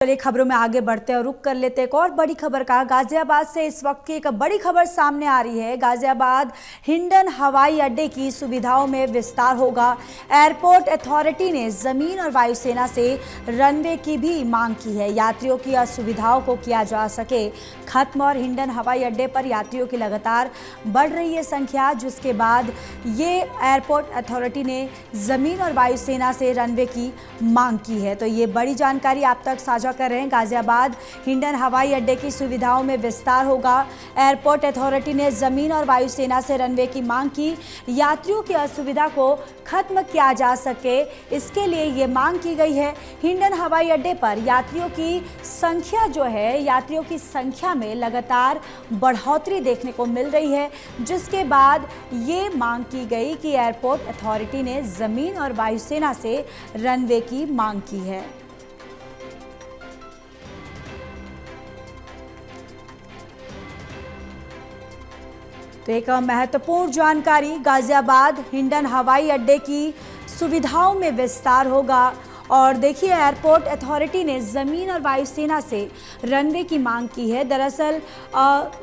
चलिए खबरों में आगे बढ़ते हैं और रुक कर लेते हैं एक और बड़ी खबर का। गाजियाबाद से इस वक्त की एक बड़ी खबर सामने आ रही है। गाजियाबाद हिंडन हवाई अड्डे की सुविधाओं में विस्तार होगा। एयरपोर्ट अथॉरिटी ने जमीन और वायुसेना से रनवे की भी मांग की है। यात्रियों की असुविधाओं को किया जा सके खत्म। और हिंडन हवाई अड्डे पर यात्रियों की लगातार बढ़ रही है संख्या, जिसके बाद ये एयरपोर्ट अथॉरिटी ने जमीन और वायुसेना से रनवे की मांग की है। तो ये बड़ी जानकारी आप तक साझा कर रहे हैं। गाजियाबाद हिंडन हवाई अड्डे की सुविधाओं में विस्तार होगा। एयरपोर्ट अथॉरिटी ने जमीन और वायुसेना से रनवे की मांग की। यात्रियों की असुविधा को खत्म किया जा सके, इसके लिए ये मांग की गई है। हिंडन हवाई अड्डे पर यात्रियों की संख्या यात्रियों की संख्या में लगातार बढ़ोतरी देखने को मिल रही है, जिसके बाद ये मांग की गई कि एयरपोर्ट अथॉरिटी ने जमीन और वायुसेना से रनवे की मांग की है। तो एक महत्वपूर्ण जानकारी, गाजियाबाद हिंडन हवाई अड्डे की सुविधाओं में विस्तार होगा। और देखिए, एयरपोर्ट अथॉरिटी ने ज़मीन और वायुसेना से रनवे की मांग की है। दरअसल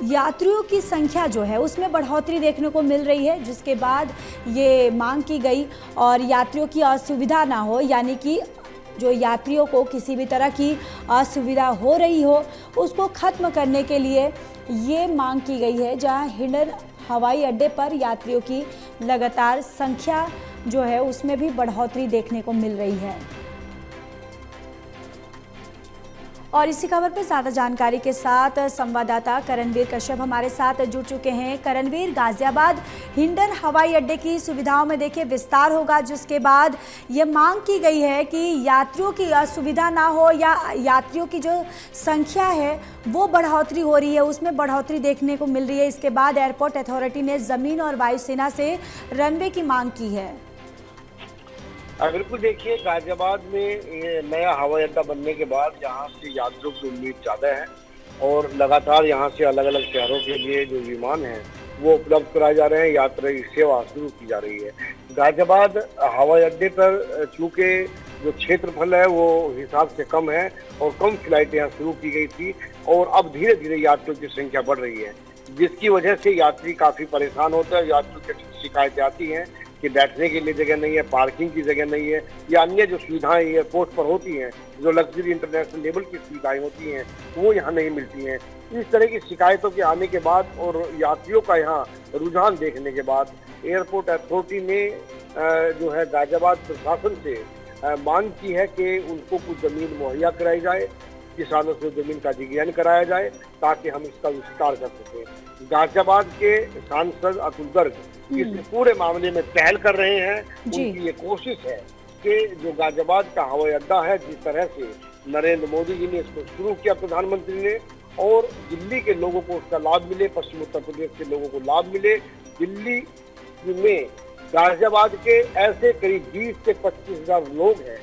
यात्रियों की संख्या उसमें बढ़ोतरी देखने को मिल रही है, जिसके बाद ये मांग की गई। और यात्रियों की असुविधा ना हो, यानी कि जो यात्रियों को किसी भी तरह की असुविधा हो रही हो, उसको ख़त्म करने के लिए ये मांग की गई है। जहां हिंडन हवाई अड्डे पर यात्रियों की लगातार संख्या उसमें भी बढ़ोतरी देखने को मिल रही है। और इसी खबर पर ज़्यादा जानकारी के साथ संवाददाता करणवीर कश्यप हमारे साथ जुड़ चुके हैं। करणवीर, गाजियाबाद हिंडन हवाई अड्डे की सुविधाओं में देखिए विस्तार होगा, जिसके बाद ये मांग की गई है कि यात्रियों की असुविधा ना हो, या यात्रियों की जो संख्या है वो बढ़ोतरी हो रही है, उसमें बढ़ोतरी देखने को मिल रही है। इसके बाद एयरपोर्ट अथॉरिटी ने ज़मीन और वायुसेना से रनवे की मांग की है। बिल्कुल, देखिए गाजियाबाद में ये नया हवाई अड्डा बनने के बाद यहाँ से यात्रियों की उम्मीद ज़्यादा है और लगातार यहाँ से अलग अलग शहरों के लिए जो विमान हैं वो उपलब्ध कराए जा रहे हैं। यात्री सेवा शुरू की जा रही है। गाजियाबाद हवाई अड्डे पर चूँकि जो क्षेत्रफल है वो हिसाब से कम है और कम फ्लाइटें यहाँ शुरू की गई थी, और अब धीरे धीरे यात्रियों की संख्या बढ़ रही है, जिसकी वजह से यात्री काफ़ी परेशान होते हैं। यात्रियों की शिकायतें आती हैं कि बैठने के लिए जगह नहीं है, पार्किंग की जगह नहीं है, या अन्य जो सुविधाएं एयरपोर्ट पर होती हैं, जो लग्जरी इंटरनेशनल लेवल की सुविधाएं होती हैं, वो यहाँ नहीं मिलती हैं। इस तरह की शिकायतों के आने के बाद और यात्रियों का यहाँ रुझान देखने के बाद एयरपोर्ट अथॉरिटी ने गाजियाबाद प्रशासन से मांग की है कि उनको कुछ जमीन मुहैया कराई जाए, किसानों से जमीन का अधिग्रहण कराया जाए, ताकि हम इसका विस्तार कर सकें। गाजियाबाद के सांसद अतुल गर्ग इस पूरे मामले में पहल कर रहे हैं। उनकी ये कोशिश है कि जो गाजियाबाद का हवाई अड्डा है, जिस तरह से नरेंद्र मोदी जी ने इसको शुरू किया, प्रधानमंत्री ने, और दिल्ली के लोगों को उसका लाभ मिले, पश्चिम उत्तर प्रदेश के लोगों को लाभ मिले। दिल्ली में गाजियाबाद के ऐसे करीब 20 से 25,000 लोग हैं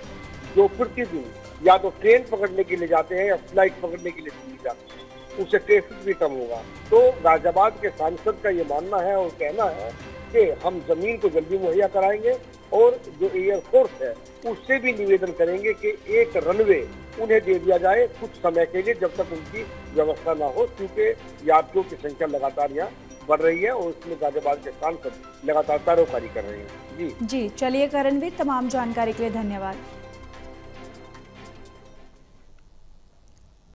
जो प्रतिदिन या तो ट्रेन पकड़ने के लिए जाते हैं या फ्लाइट पकड़ने के लिए दिल्ली जाते हैं। उससे ट्रैफिक भी कम होगा। तो गाजियाबाद के सांसद का ये मानना है और कहना है कि हम जमीन को जल्दी मुहैया कराएंगे, और जो एयरफोर्स है उससे भी निवेदन करेंगे कि एक रनवे उन्हें दे दिया जाए कुछ समय के लिए, जब तक उनकी व्यवस्था ना हो, क्योंकि यात्रियों की संख्या लगातार यहाँ बढ़ रही है और उसमें गाजियाबाद के सांसद लगातार पैरोकारी कर रहे हैं। जी, चलिए करणवीर, तमाम जानकारी के लिए धन्यवाद।